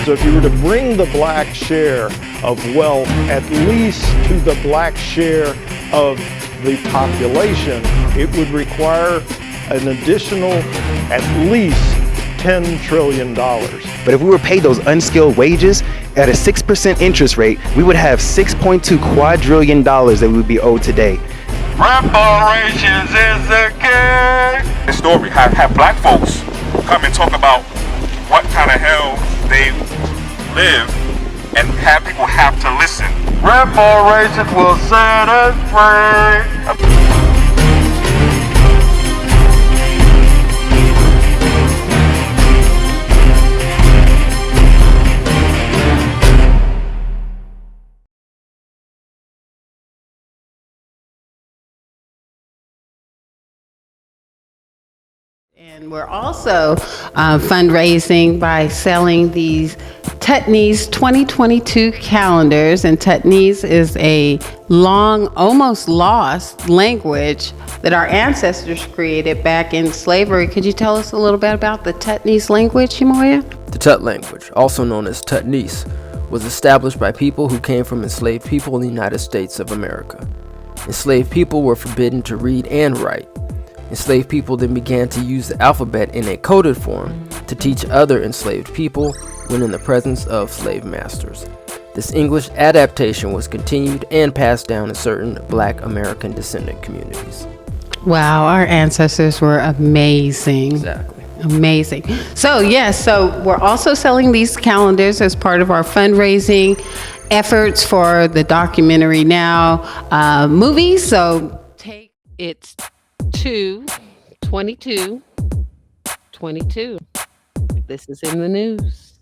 So if you were to bring the black share of wealth at least to the black share of the population, it would require an additional at least $10 trillion. But if we were paid those unskilled wages at a 6% interest rate, we would have $6.2 quadrillion that we would be owed today. Reparations is the key. The story have black folks come and talk about what kind of hell they live and have people have to listen. Reparations will set us free. And we're also fundraising by selling these Tutney's 2022 calendars. And Tutney's is a long, almost lost language that our ancestors created back in slavery. Could you tell us a little bit about the Tutney's language, Shimoya? The Tut language, also known as Tutnese, was established by people who came from enslaved people in the United States of America. Enslaved people were forbidden to read and write. Enslaved people then began to use the alphabet in a coded form to teach other enslaved people when in the presence of slave masters. This English adaptation was continued and passed down in certain Black American descendant communities. Wow, our ancestors were amazing. Exactly. Amazing. So yes, so we're also selling these calendars as part of our fundraising efforts for the Documentary Now movie. So it's 22. This is in the news.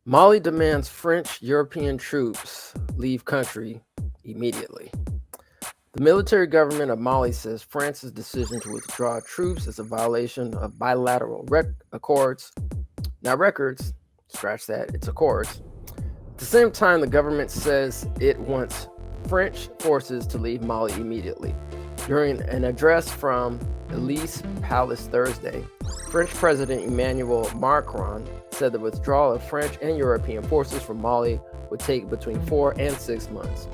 Mali demands French European troops leave country immediately. The military government of Mali says France's decision to withdraw troops is a violation of bilateral accords. Now records, scratch that, it's accords. At the same time, the government says it wants French forces to leave Mali immediately. During an address from Elysee Palace Thursday, French President Emmanuel Macron said the withdrawal of French and European forces from Mali would take between 4 and 6 months.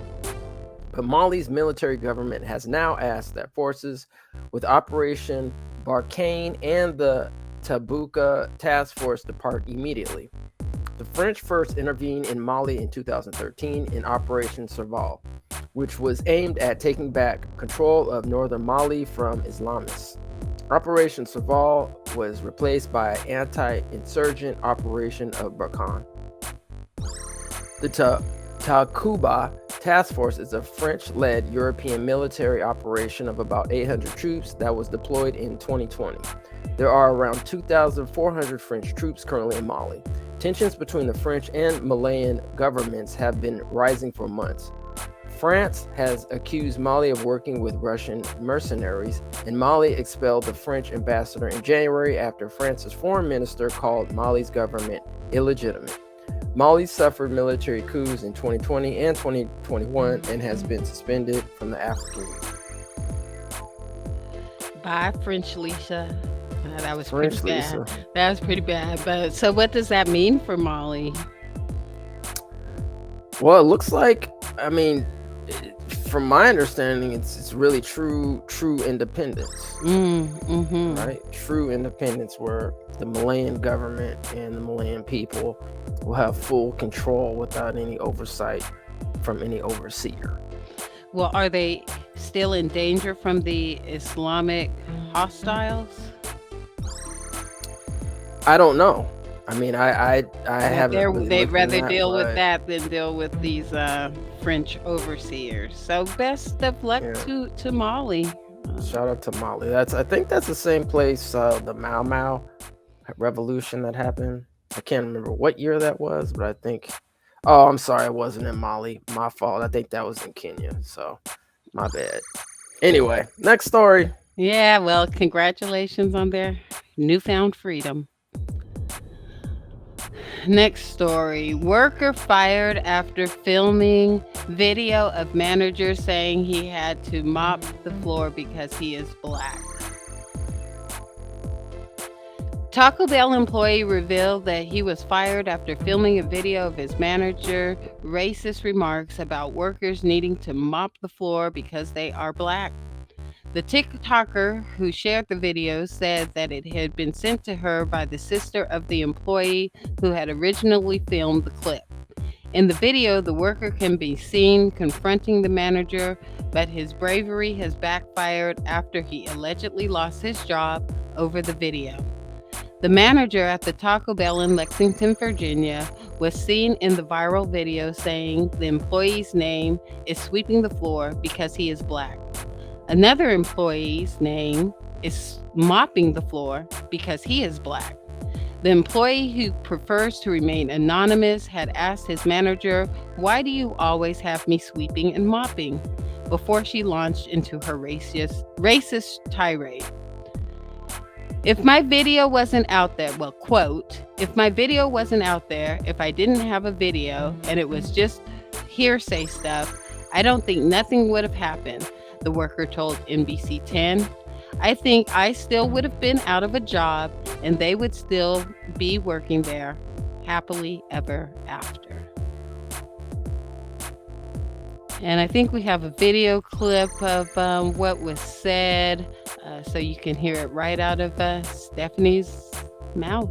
But Mali's military government has now asked that forces with Operation Barkhane and the Tabuka Task Force depart immediately. The French first intervened in Mali in 2013 in Operation Serval, which was aimed at taking back control of northern Mali from Islamists. Operation Serval was replaced by anti-insurgent Operation of Barkhane. The Takuba Task Force is a French-led European military operation of about 800 troops that was deployed in 2020. There are around 2,400 French troops currently in Mali. Tensions between the French and Malian governments have been rising for months. France has accused Mali of working with Russian mercenaries, and Mali expelled the French ambassador in January after France's foreign minister called Mali's government illegitimate. Mali suffered military coups in 2020 and 2021 and has been suspended from the African Union. Bye, French Lisa. That was French pretty bad. Lisa. That was pretty bad. But so what does that mean for Mali? Well, it looks like, from my understanding, it's really true independence, right? True independence where the Malian government and the Malian people will have full control without any oversight from any overseer. Well, are they still in danger from the Islamic hostiles? I don't know. I haven't. They'd rather deal with that than deal with these French overseers. So best of luck to Mali. Shout out to Mali. I think that's the same place the Mau Mau revolution that happened. I can't remember what year that was, but I think. Oh, I'm sorry, it wasn't in Mali. My fault. I think that was in Kenya. So, my bad. Anyway, next story. Yeah, well, congratulations on their newfound freedom. Next story. Worker fired after filming video of manager saying he had to mop the floor because he is black. Taco Bell employee revealed that he was fired after filming a video of his manager racist remarks about workers needing to mop the floor because they are black. The TikToker who shared the video said that it had been sent to her by the sister of the employee who had originally filmed the clip. In the video, the worker can be seen confronting the manager, but his bravery has backfired after he allegedly lost his job over the video. The manager at the Taco Bell in Lexington, Virginia, was seen in the viral video saying the employee's name is sweeping the floor because he is black. Another employee's name is mopping the floor because he is black. The employee, who prefers to remain anonymous, had asked his manager, "Why do you always have me sweeping and mopping?" before she launched into her racist tirade. If my video wasn't out there, well, quote, if my video wasn't out there, if I didn't have a video and it was just hearsay stuff, I don't think nothing would have happened, the worker told NBC 10. I think I still would have been out of a job and they would still be working there happily ever after. And I think we have a video clip of what was said, so you can hear it right out of Stephanie's mouth.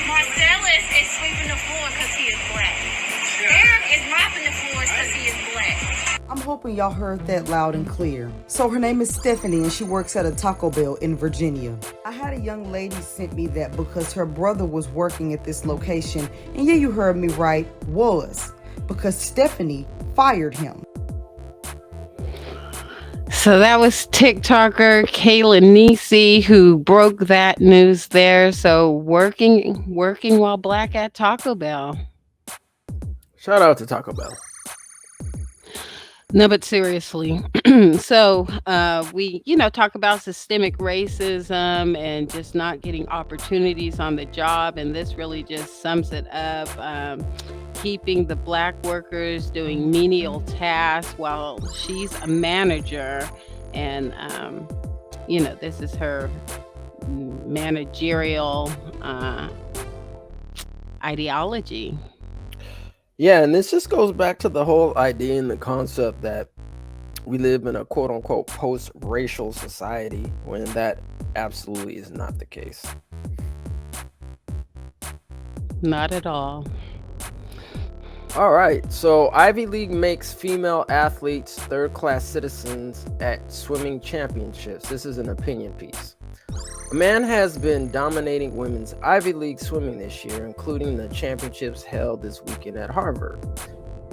Marcellus is sweeping the floor because he is black. Eric is mopping the floors because he is black. I'm hoping y'all heard that loud and clear. So her name is Stephanie and she works at a Taco Bell in Virginia. I had a young lady sent me that because her brother was working at this location, and yeah, you heard me right, was, because Stephanie fired him. So that was TikToker Kayla Nisi who broke that news there. So working while black at Taco Bell. Shout out to Taco Bell. No, but seriously. So we, talk about systemic racism and just not getting opportunities on the job. And this really just sums it up. Keeping the black workers doing menial tasks while she's a manager. And, this is her managerial ideology. Yeah, and this just goes back to the whole idea and the concept that we live in a quote-unquote post-racial society, when that absolutely is not the case. Not at all. All right, so Ivy League makes female athletes third-class citizens at swimming championships. This is an opinion piece. A man has been dominating women's Ivy League swimming this year, including the championships held this weekend at Harvard.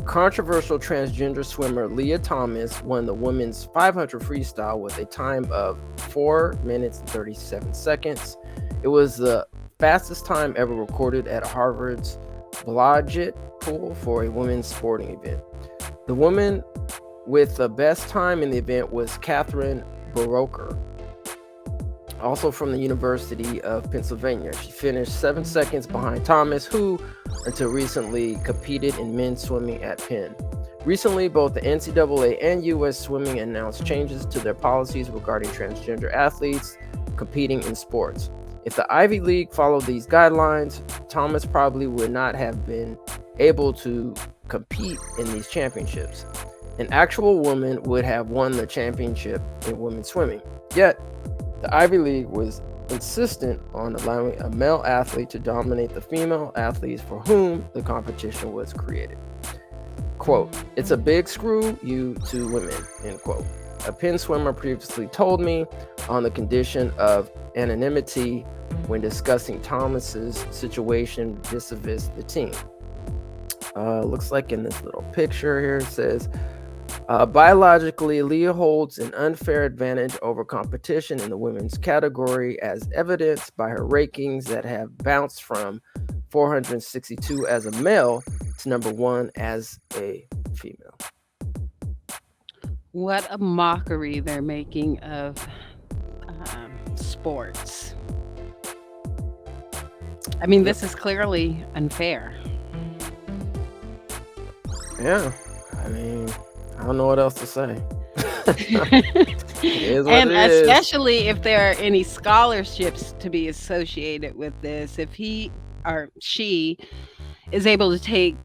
Controversial transgender swimmer Leah Thomas won the women's 500 freestyle with a time of 4 minutes and 37 seconds. It was the fastest time ever recorded at Harvard's Blodgett pool for a women's sporting event. The woman with the best time in the event was Catherine Baroker, also from the University of Pennsylvania. She finished 7 seconds behind Thomas, who until recently competed in men's swimming at Penn. Recently, both the NCAA and U.S. Swimming announced changes to their policies regarding transgender athletes competing in sports. If the Ivy League followed these guidelines, Thomas probably would not have been able to compete in these championships. An actual woman would have won the championship in women's swimming. Yet, the Ivy League was insistent on allowing a male athlete to dominate the female athletes for whom the competition was created. Quote, "It's a big screw you to women," end quote. A Penn swimmer previously told me, on the condition of anonymity when discussing Thomas's situation vis-a-vis the team. Looks like in this little picture here it says, biologically, Leah holds an unfair advantage over competition in the women's category, as evidenced by her rankings that have bounced from 462 as a male to number 1 as a female. What a mockery they're making of sports. I mean, this is clearly unfair. Yeah. I mean, I don't know what else to say. It is what And it is. especially if there are any scholarships to be associated with this, if he or she is able to take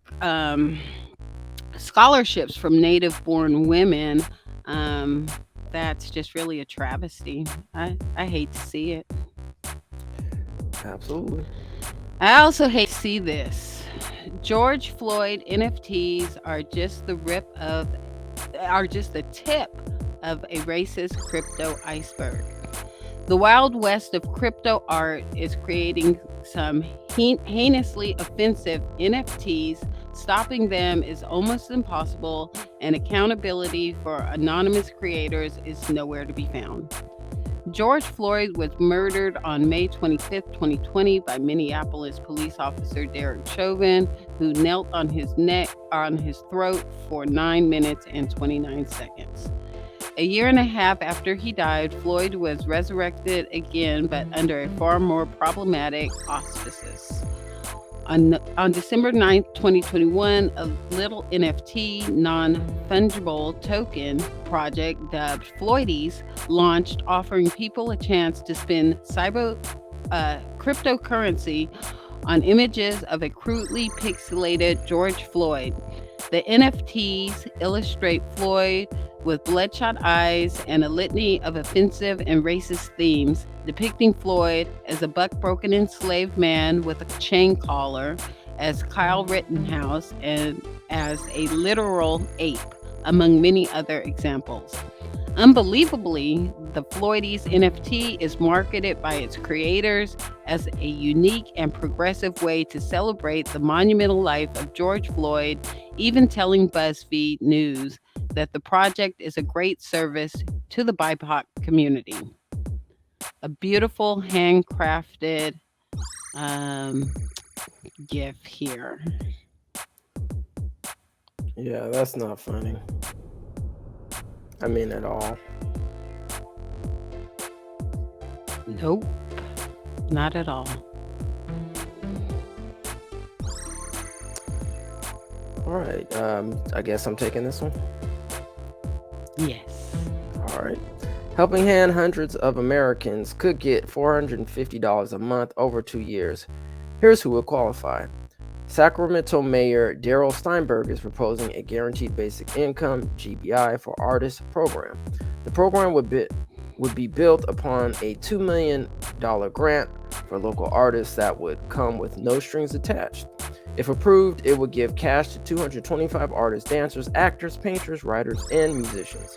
scholarships from native born women, um, that's just really a travesty. I hate to see it. Absolutely. I also hate to see this. George Floyd NFTs are just the tip of a racist crypto iceberg. The Wild West of crypto art is creating some heinously offensive NFTs. Stopping them is almost impossible, and accountability for anonymous creators is nowhere to be found. George Floyd was murdered on May 25th, 2020 by Minneapolis police officer Derek Chauvin, who knelt on his throat for 9 minutes and 29 seconds. A year and a half after he died, Floyd was resurrected again, but under a far more problematic auspices. On December 9th, 2021, a little NFT non-fungible token project dubbed Floydies launched, offering people a chance to spend cryptocurrency on images of a crudely pixelated George Floyd. The NFTs illustrate Floyd with bloodshot eyes and a litany of offensive and racist themes, depicting Floyd as a buck-broken enslaved man with a chain collar, as Kyle Rittenhouse, and as a literal ape, among many other examples. Unbelievably, the Floydies NFT is marketed by its creators as a unique and progressive way to celebrate the monumental life of George Floyd, even telling BuzzFeed News that the project is a great service to the BIPOC community. A beautiful handcrafted GIF here. Yeah, that's not funny. I mean, at all. Nope, not at all. All right. I guess I'm taking this one. Yes. All right. Helping Hand hundreds of Americans could get $450 a month over 2 years. Here's who will qualify. Sacramento Mayor Darrell Steinberg is proposing a guaranteed basic income (GBI) for artists program. The program would be built upon a $2 million grant for local artists that would come with no strings attached. If approved, it would give cash to 225 artists, dancers, actors, painters, writers, and musicians.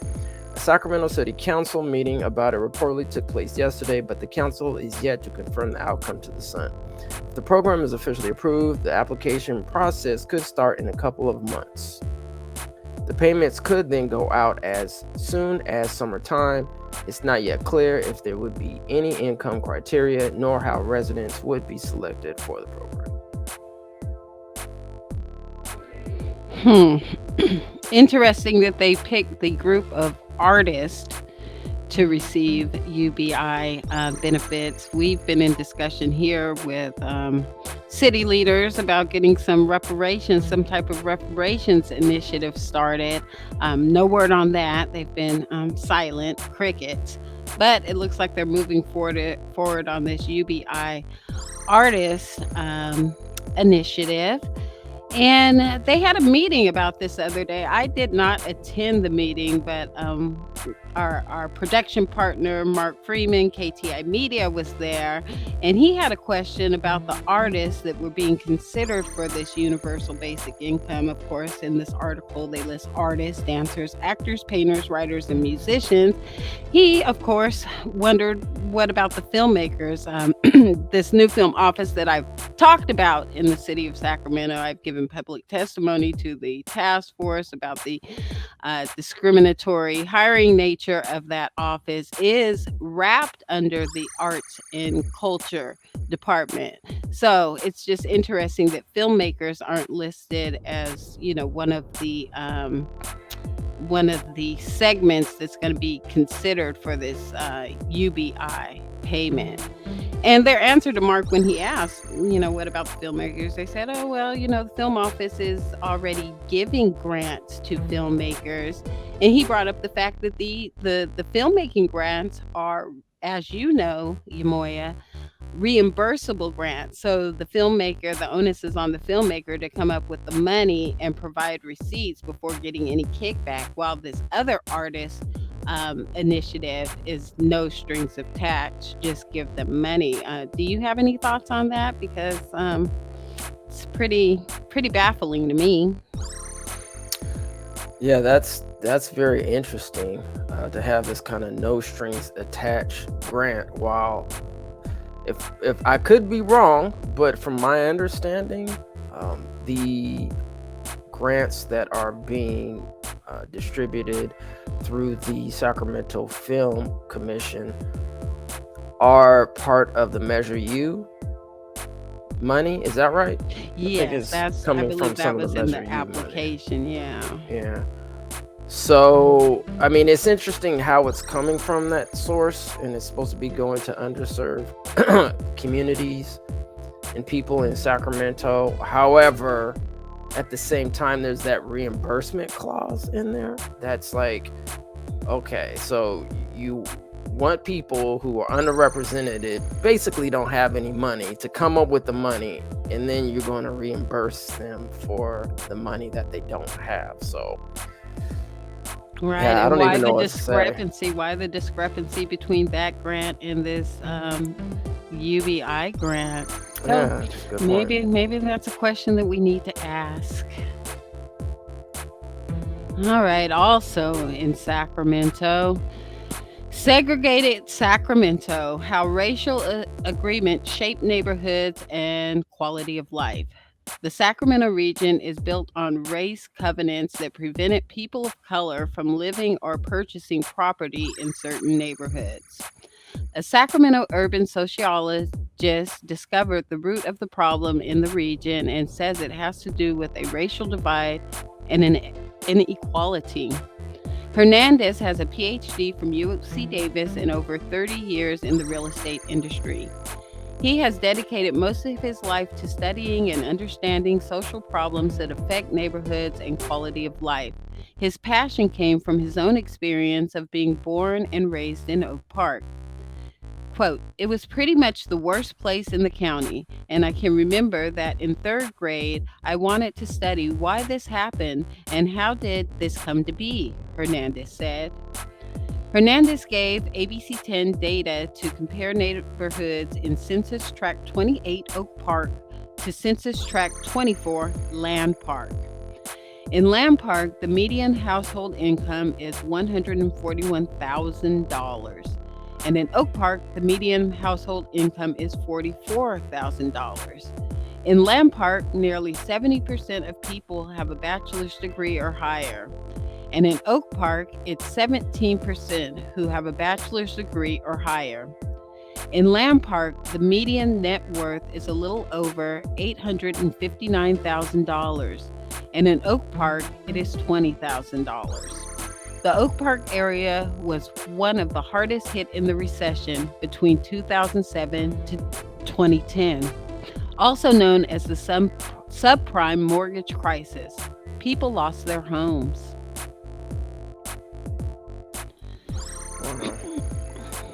A Sacramento City Council meeting about it reportedly took place yesterday, but the council is yet to confirm the outcome to the Sun. If the program is officially approved, the application process could start in a couple of months. The payments could then go out as soon as summertime. It's not yet clear if there would be any income criteria, nor how residents would be selected for the program. Interesting that they picked the group of artists to receive UBI benefits. We've been in discussion here with city leaders about getting some type of reparations initiative started. No word on that. They've been silent, crickets. But it looks like they're moving forward on this UBI artist initiative. And they had a meeting about this the other day. I did not attend the meeting, but our production partner, Mark Freeman, KTI Media, was there. And he had a question about the artists that were being considered for this universal basic income. Of course, in this article, they list artists, dancers, actors, painters, writers, and musicians. He, of course, wondered, what about the filmmakers? This new film office that I've talked about in the city of Sacramento. I've given public testimony to the task force about the discriminatory hiring nature of that office, is wrapped under the arts and culture department. So it's just interesting that filmmakers aren't listed as, one of the segments that's going to be considered for this UBI payment. And their answer to Mark when he asked, what about the filmmakers? They said, oh, well, the film office is already giving grants to filmmakers. And he brought up the fact that the filmmaking grants are, as you know, Yamoya, reimbursable grants. So the onus is on the filmmaker to come up with the money and provide receipts before getting any kickback, while this other artist initiative is no strings attached, just give them money. Do you have any thoughts on that? Because it's pretty baffling to me. Yeah, that's very interesting to have this kind of no strings attached grant. While if I could be wrong, but from my understanding, the grants that are being distributed through the Sacramento Film Commission are part of the Measure U money. Is that right? Yes, I believe that was in the application. Yeah. So, I mean, it's interesting how it's coming from that source, and it's supposed to be going to underserved communities and people in Sacramento. However, at the same time, there's that reimbursement clause in there that's like, okay, so you want people who are underrepresented, basically don't have any money, to come up with the money, and then you're going to reimburse them for the money that they don't have. So right. Yeah, I don't why even know the what to say. discrepancy? Why the discrepancy between that grant and this UBI grant? So Yeah, that's a good point. maybe that's a question that we need to ask. All right. Also in Sacramento, segregated Sacramento: how racial agreement shaped neighborhoods and quality of life. The Sacramento region is built on race covenants that prevented people of color from living or purchasing property in certain neighborhoods. A Sacramento urban sociologist discovered the root of the problem in the region and says it has to do with a racial divide and an inequality. Hernandez has a PhD from UC Davis and over 30 years in the real estate industry. He has dedicated most of his life to studying and understanding social problems that affect neighborhoods and quality of life. His passion came from his own experience of being born and raised in Oak Park. Quote, it was pretty much the worst place in the county, and I can remember that in third grade, I wanted to study why this happened and how did this come to be, Hernandez said. Hernandez gave ABC 10 data to compare neighborhoods in Census Tract 28 Oak Park to Census Tract 24 Land Park. In Land Park, the median household income is $141,000. And in Oak Park, the median household income is $44,000. In Land Park, nearly 70% of people have a bachelor's degree or higher. And in Oak Park, it's 17% who have a bachelor's degree or higher. In Land Park, the median net worth is a little over $859,000. And in Oak Park, it is $20,000. The Oak Park area was one of the hardest hit in the recession between 2007 to 2010, also known as the subprime mortgage crisis. People lost their homes.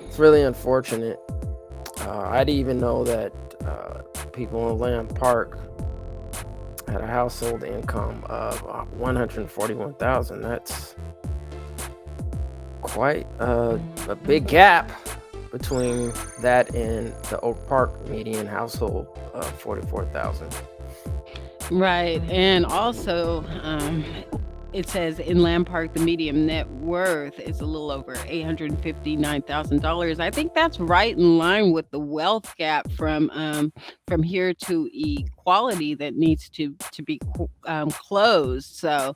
It's really unfortunate. I didn't even know that people in Land Park had a household income of $141,000. That's quite a big gap between that and the Oak Park median household of $44,000. Right, and also it says in Land Park the median net worth is a little over $859,000. I think that's right in line with the wealth gap from here to equality that needs to be closed. So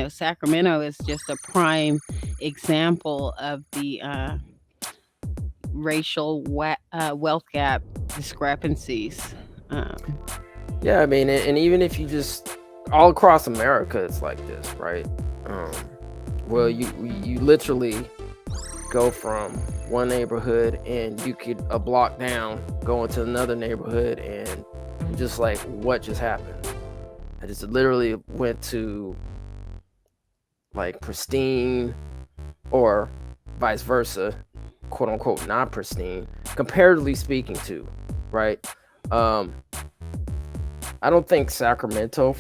Sacramento is just a prime example of the racial wealth gap discrepancies. Yeah, I mean, and even if you just all across America, it's like this, right? Well, you literally go from one neighborhood and you could a block down go into another neighborhood and just like, what just happened? I just literally went to like pristine, or vice versa, quote unquote non-pristine, comparatively speaking to, right? I don't think Sacramento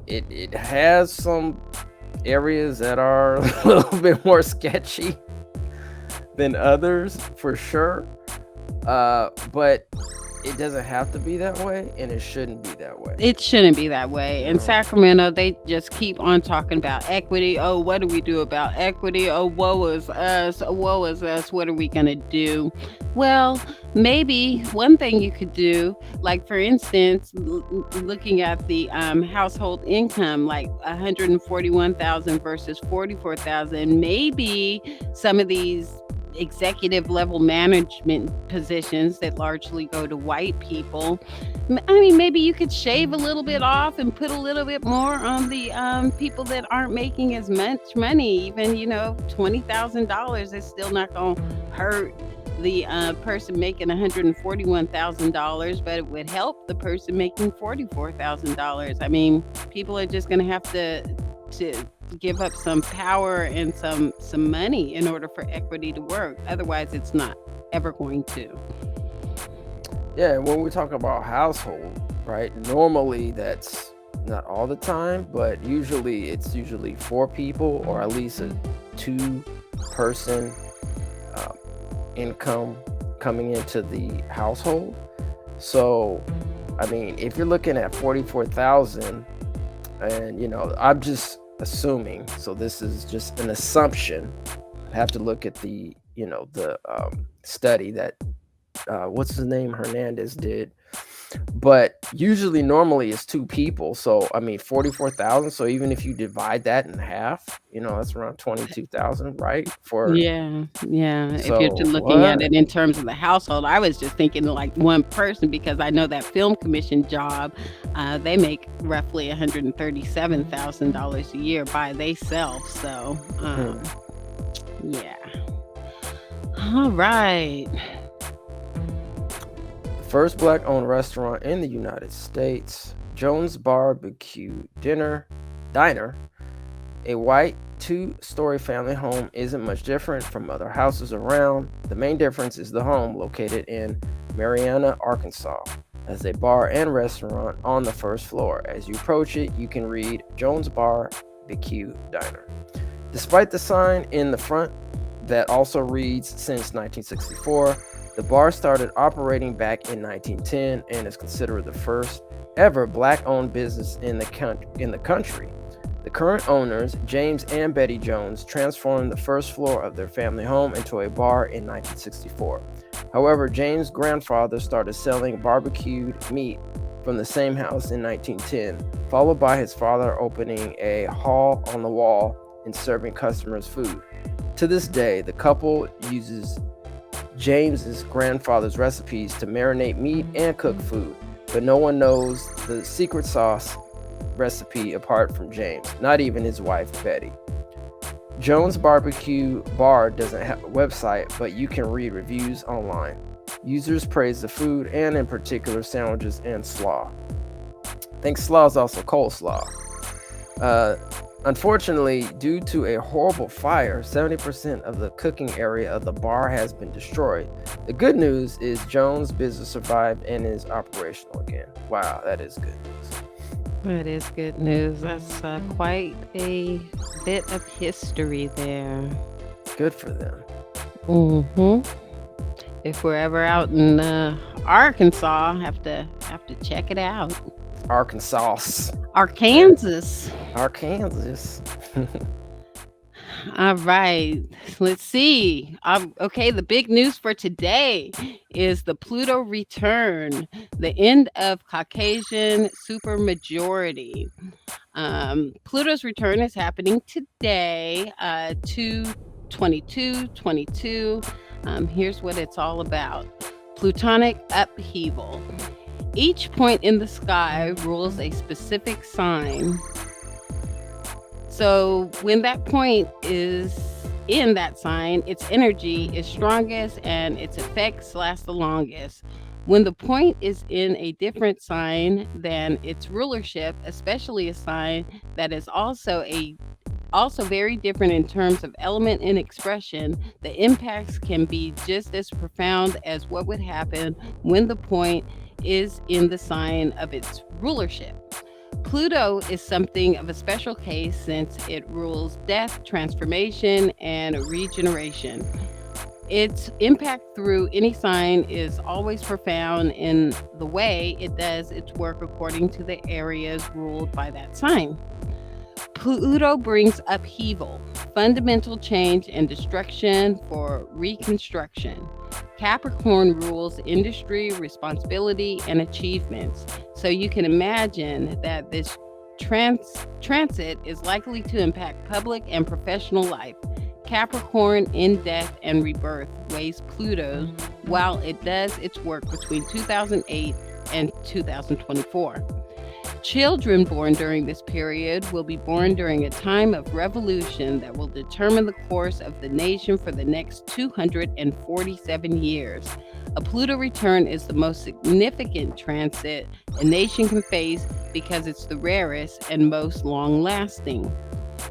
it has some areas that are a little bit more sketchy than others for sure. But it doesn't have to be that way, and it shouldn't be that way. It shouldn't be that way. In Sacramento, they just keep on talking about equity. Oh, what do we do about equity? Oh, woe is us. Oh, woe is us. What are we going to do? Well, maybe one thing you could do, like for instance, looking at the household income, like 141,000 versus 44,000, maybe some of these executive level management positions that largely go to white people. I mean, maybe you could shave a little bit off and put a little bit more on the people that aren't making as much money. Even, $20,000 is still not going to hurt the person making $141,000, but it would help the person making $44,000. I mean, people are just going to have to give up some power and some money in order for equity to work. Otherwise, it's not ever going to. Yeah, when we talk about household, right? Normally, that's not all the time, but it's usually 4 people, or at least a 2-person income coming into the household. So, I mean, if you're looking at 44,000, and I'm just assuming, so this is just an assumption. I have to look at the study that what's his name, Hernandez did, but normally it's 2 people. So I mean 44,000, so even if you divide that in half, that's around 22,000, right? Yeah. So, if you're just looking at it in terms of the household, I was just thinking like one person, because I know that film commission job, they make roughly $137,000 a year by themselves. So yeah. All right. First Black-owned restaurant in the United States, Jones Barbecue Diner, a white 2-story family home, isn't much different from other houses around. The main difference is the home, located in Marianna, Arkansas, has a bar and restaurant on the first floor. As you approach it, you can read Jones Barbecue Diner. Despite the sign in the front that also reads since 1964, the bar started operating back in 1910 and is considered the first ever Black-owned business in the country. The current owners, James and Betty Jones, transformed the first floor of their family home into a bar in 1964. However, James' grandfather started selling barbecued meat from the same house in 1910, followed by his father opening a hall on the wall and serving customers food. To this day, the couple uses James's grandfather's recipes to marinate meat and cook food, but no one knows the secret sauce recipe apart from James, not even his wife, Betty. Jones Barbecue Bar doesn't have a website, but you can read reviews online. Users praise the food, and in particular sandwiches and slaw. I think slaw is also coleslaw. Unfortunately, due to a horrible fire, 70% of the cooking area of the bar has been destroyed. The good news is Jones' business survived and is operational again. Wow, that is good news. That is good news. That's quite a bit of history there. Good for them. If we're ever out in Arkansas, have to check it out. Arkansas. Arkansas. All right. Let's see. Okay, the big news for today is the Pluto Return, the end of Caucasian supermajority. Pluto's return is happening today, 2/22/22. Here's what it's all about. Plutonic upheaval. Each point in the sky rules a specific sign. So when that point is in that sign, its energy is strongest and its effects last the longest. When the point is in a different sign than its rulership, especially a sign that is also very different in terms of element and expression, the impacts can be just as profound as what would happen when the point is in the sign of its rulership. Pluto is something of a special case since it rules death, transformation, and regeneration. Its impact through any sign is always profound in the way it does its work according to the areas ruled by that sign. Pluto brings upheaval, fundamental change, and destruction for reconstruction. Capricorn rules industry, responsibility, and achievements. So you can imagine that this transit is likely to impact public and professional life. Capricorn in death and rebirth weighs Pluto while it does its work between 2008 and 2024. Children born during this period will be born during a time of revolution that will determine the course of the nation for the next 247 years. A Pluto return is the most significant transit a nation can face because it's the rarest and most long lasting.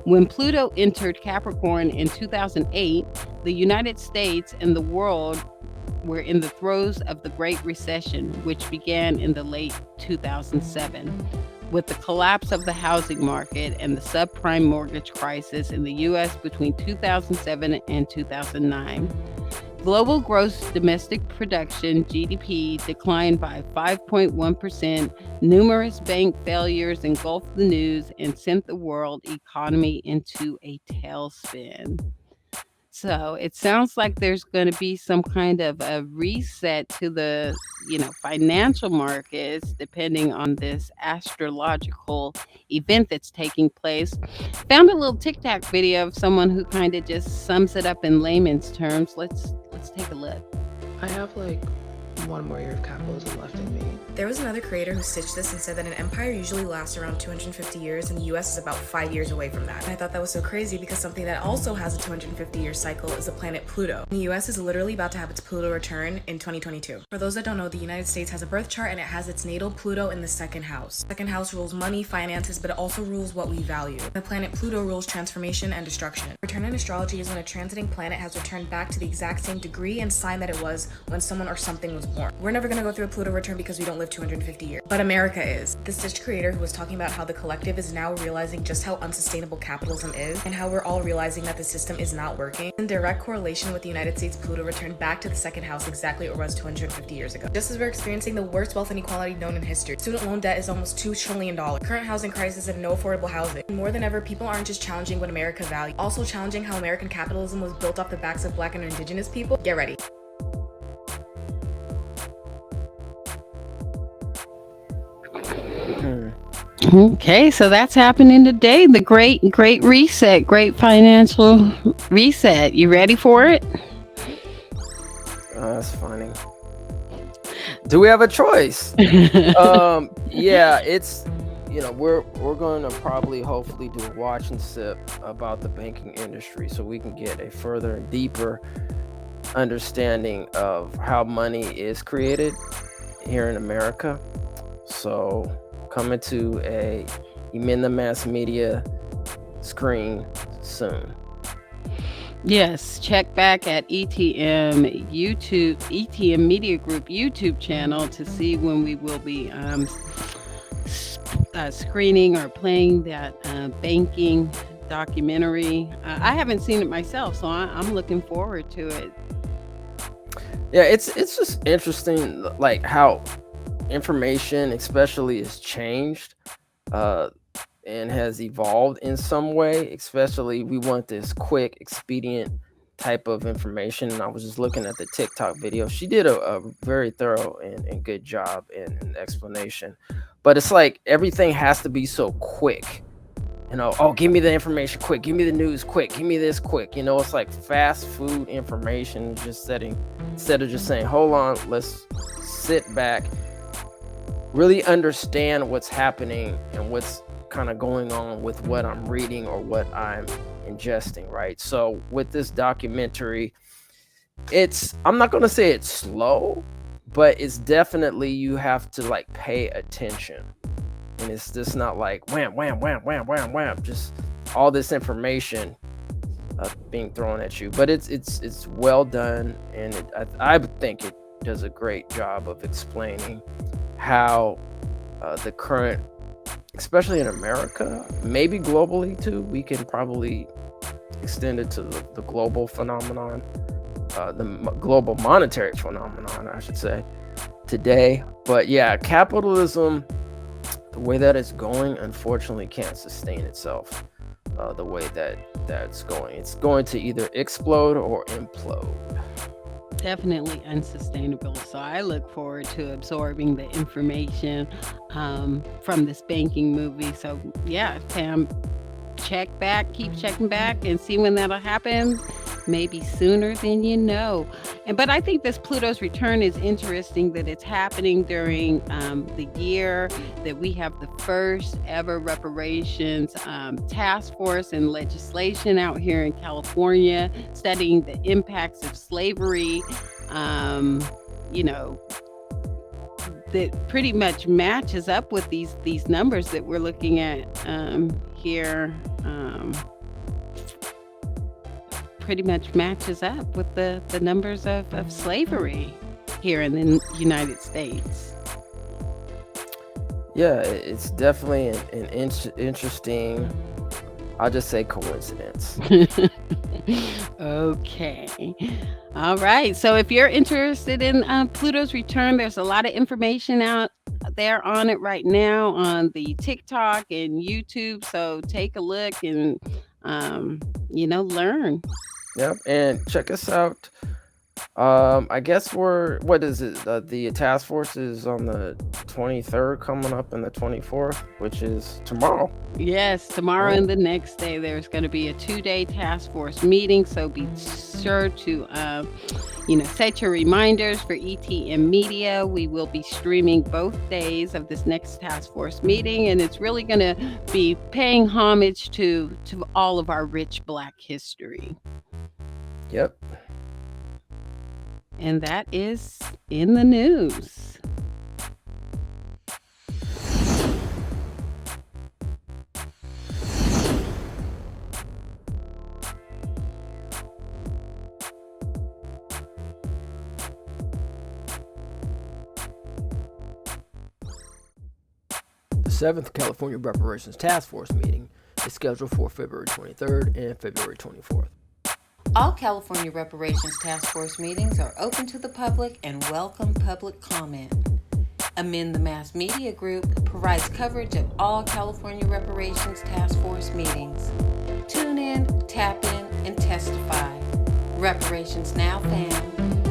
When Pluto entered Capricorn in 2008, the United States and the world were in the throes of the Great Recession, which began in the late 2007, with the collapse of the housing market and the subprime mortgage crisis in the U.S. between 2007 and 2009. Global gross domestic production, GDP, declined by 5.1%. Numerous bank failures engulfed the news and sent the world economy into a tailspin. So it sounds like there's going to be some kind of a reset to the, financial markets, depending on this astrological event that's taking place. Found a little TikTok video of someone who kind of just sums it up in layman's terms. Let's take a look. I have like one more year of capitalism left in me. There was another creator who stitched this and said that an empire usually lasts around 250 years and the US is about 5 years away from that. And I thought that was so crazy because something that also has a 250-year cycle is the planet Pluto. The US is literally about to have its Pluto return in 2022. For those that don't know, the United States has a birth chart and it has its natal Pluto in the second house. Second house rules money, finances, but it also rules what we value. The planet Pluto rules transformation and destruction. Return in astrology is when a transiting planet has returned back to the exact same degree and sign that it was when someone or something was born. We're never going to go through a Pluto return because we don't live 250 years, but America is. The stitched creator who was talking about how the collective is now realizing just how unsustainable capitalism is and how we're all realizing that the system is not working in direct correlation with the United States Pluto return back to the second house exactly where it was 250 years ago. Just as we're experiencing the worst wealth inequality known in history. Student loan debt is almost $2 trillion. Current housing crisis and no affordable housing. More than ever, people aren't just challenging what America values, also challenging how American capitalism was built off the backs of Black and Indigenous people. Get ready. Okay, so that's happening today. The great reset, great financial reset. You ready for it? That's funny. Do we have a choice? Yeah, it's we're going to probably hopefully do a watch and sip about the banking industry so we can get a further and deeper understanding of how money is created here in America. So coming to a Emenda Mass Media screen soon. Yes, check back at ETM Media Group YouTube channel to see when we will be screening or playing that banking documentary. I haven't seen it myself, so I'm looking forward to it. Yeah, it's just interesting, like how information especially is changed and has evolved in some way. Especially we want this quick expedient type of information, and I was just looking at the TikTok video. She did a very thorough and good job in explanation, but it's like everything has to be so quick, oh, give me the information quick, give me the news quick, give me this quick. It's like fast food information. Instead of just saying, hold on, let's sit back, really understand what's happening and what's kind of going on with what I'm reading or what I'm ingesting, right? So with this documentary, I'm not going to say it's slow, but it's definitely, you have to like pay attention. And it's just not like wham, wham, wham, wham, wham, wham, just all this information being thrown at you. But it's well done, and I think it does a great job of explaining how the current, especially in America, maybe globally too, we can probably extend it to the global phenomenon, the global monetary phenomenon, I should say, today. But yeah, capitalism, the way that it's going, unfortunately can't sustain itself the way that's going. It's going to either explode or implode. Definitely unsustainable. So I look forward to absorbing the information from this banking movie. So yeah, Tam, keep checking back and see when that'll happen. Maybe sooner than you know. But I think this Pluto's Return is interesting, that it's happening during the year that we have the first ever reparations task force and legislation out here in California, studying the impacts of slavery, that pretty much matches up with these numbers that we're looking at here. Pretty much matches up with the numbers of slavery here in the United States. Yeah, it's definitely an interesting, I'll just say, coincidence. Okay. All right. So if you're interested in Pluto's Return, there's a lot of information out there on it right now on the TikTok and YouTube. So take a look and, learn. Yep, and check us out. I guess what is it? The task force is on the 23rd, coming up, and the 24th, which is tomorrow. Yes, tomorrow and the next day, there's going to be a 2-day task force meeting. So be sure to, set your reminders for ETM Media. We will be streaming both days of this next task force meeting, and it's really going to be paying homage to all of our rich Black history. Yep. And that is in the news. The 7th California Reparations Task Force meeting is scheduled for February 23rd and February 24th. All California Reparations Task Force meetings are open to the public and welcome public comment. Amend the Mass Media Group provides coverage of all California Reparations Task Force meetings. Tune in, tap in, and testify. Reparations Now fam.